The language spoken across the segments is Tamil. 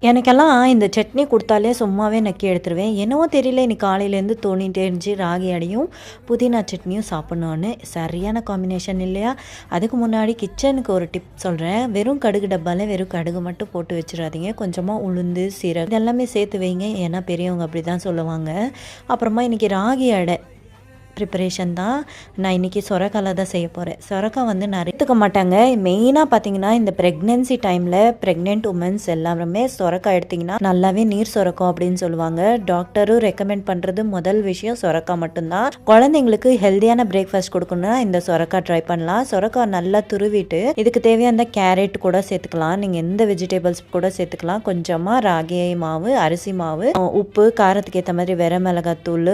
எனக்கெல்லாம் இந்த சட்னி கொடுத்தாலே சும்மாவே நக்கி எடுத்துருவேன். என்னவோ தெரியல, இன்னைக்கு காலையிலேருந்து தோணிட்டே இருந்துச்சு ராகி அடையும் புதினா சட்னியும் சாப்பிட்ணுன்னு. சரியான காம்பினேஷன் இல்லையா? அதுக்கு முன்னாடி கிச்சனுக்கு ஒரு டிப் சொல்கிறேன். வெறும் கடுகு டப்பாவில் வெறும் கடுகு மட்டும் போட்டு வச்சிடாதீங்க. கொஞ்சமாக உளுந்து, சீரகம் இதெல்லாமே சேர்த்து வைங்க. ஏன்னா பெரியவங்க அப்படி தான் சொல்லுவாங்க. அப்புறமா இன்றைக்கி ராகி அடை ப்ரிப்பரேஷன் தான். நான் இன்றைக்கி சொரக்காயில் தான் செய்ய போகிறேன். சொரக்காய் வந்து நிறைய எடுத்துக்க மாட்டாங்க. மெயினாக பார்த்தீங்கன்னா இந்த ப்ரெக்னென்சி டைமில் ப்ரெக்னென்ட் உமன்ஸ் எல்லாருமே சொரக்காய் எடுத்திங்கன்னா நல்லாவே நீர் சுரக்கும் அப்படின்னு சொல்லுவாங்க. டாக்டரும் ரெக்கமெண்ட் பண்ணுறது முதல் விஷயம் சொரக்காய் மட்டும்தான். குழந்தைங்களுக்கு ஹெல்த்தியான பிரேக்ஃபாஸ்ட் கொடுக்கணும்னா இந்த சொரக்காய் ட்ரை பண்ணலாம். சொரக்காய் நல்லா துருவிட்டு இதுக்கு தேவையான கேரட் கூட சேர்த்துக்கலாம். நீங்கள் எந்த வெஜிடபிள்ஸ் கூட சேர்த்துக்கலாம். கொஞ்சமாக ராகி மாவு, அரிசி மாவு, உப்பு, காரத்துக்கு ஏற்ற மாதிரி வரமிளகாத்தூள்,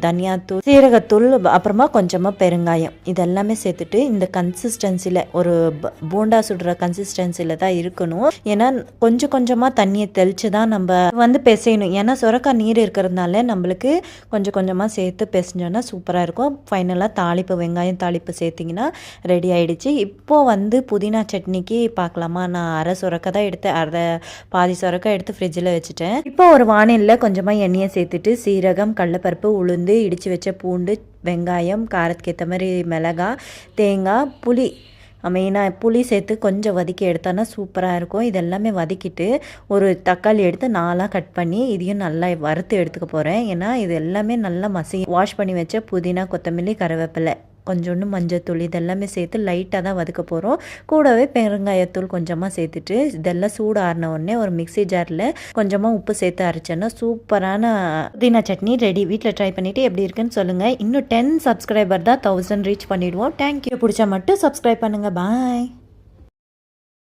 தனியாத்தூள், சீரகத்தூள், அப்புறமா கொஞ்சமாக பெருங்காயம் இதெல்லாமே சேர்த்துட்டு இந்த கன்சிஸ்டன்சியில் ஒரு போண்டா சுடுற கன்சிஸ்டன்சியில் தான் இருக்கணும். ஏன்னா கொஞ்சம் கொஞ்சமாக தண்ணியை தெளித்து தான் நம்ம வந்து பிசையணும். ஏன்னா சுரக்காய் நீர் இருக்கிறதுனால நம்மளுக்கு கொஞ்சம் கொஞ்சமாக சேர்த்து பிசைஞ்சோன்னா சூப்பராக இருக்கும். ஃபைனலாக தாளிப்பு, வெங்காயம் தாளிப்பு சேர்த்திங்கன்னா ரெடி ஆகிடுச்சு. இப்போது வந்து புதினா சட்னிக்கு பார்க்கலாமா? நான் அரை சுரக்காய் தான் எடுத்து பாதி சுரக்காய் எடுத்து ஃப்ரிட்ஜில் வச்சுட்டேன். இப்போ ஒரு வானிலையில் கொஞ்சமாக எண்ணெயை சேர்த்துட்டு சீரகம், கடலைப்பருப்பு, உளுந்து, இடித்து வச்ச பூண்டு, வெங்காயம், காரத்துக்கு ஏற்ற மாதிரி மிளகாய், தேங்காய், புளி, மெயினாக புளி சேர்த்து கொஞ்சம் வதக்கி எடுத்தோன்னா சூப்பராக இருக்கும். இதெல்லாமே வதக்கிட்டு ஒரு தக்காளி எடுத்து 4ஆக கட் பண்ணி இதையும் நல்லா வறுத்து எடுத்துக்க போகிறேன். ஏன்னா இது எல்லாமே நல்லா வாஷ் பண்ணி வச்ச புதினா, கொத்தமல்லி, கருவேப்பிலை, கொஞ்சோண்டு மஞ்சத்தூள் இதெல்லாமே சேர்த்து லைட்டாக தான் வதக்க போகிறோம். கூடவே பெருங்காயத்தூள் கொஞ்சமாக சேர்த்துட்டு இதெல்லாம் சூடு ஆறின உடனே ஒரு மிக்ஸி ஜாரில் கொஞ்சமாக உப்பு சேர்த்து அரைச்சோன்னா சூப்பரான புதினா சட்னி ரெடி. வீட்டில் ட்ரை பண்ணிவிட்டு எப்படி இருக்குன்னு சொல்லுங்கள். இன்னும் 10 சப்ஸ்கிரைபர் தான் 1000 ரீச் பண்ணிவிடுவோம். தேங்க்யூ. பிடிச்சா மட்டும் சப்ஸ்கிரைப் பண்ணுங்கள். பாய்.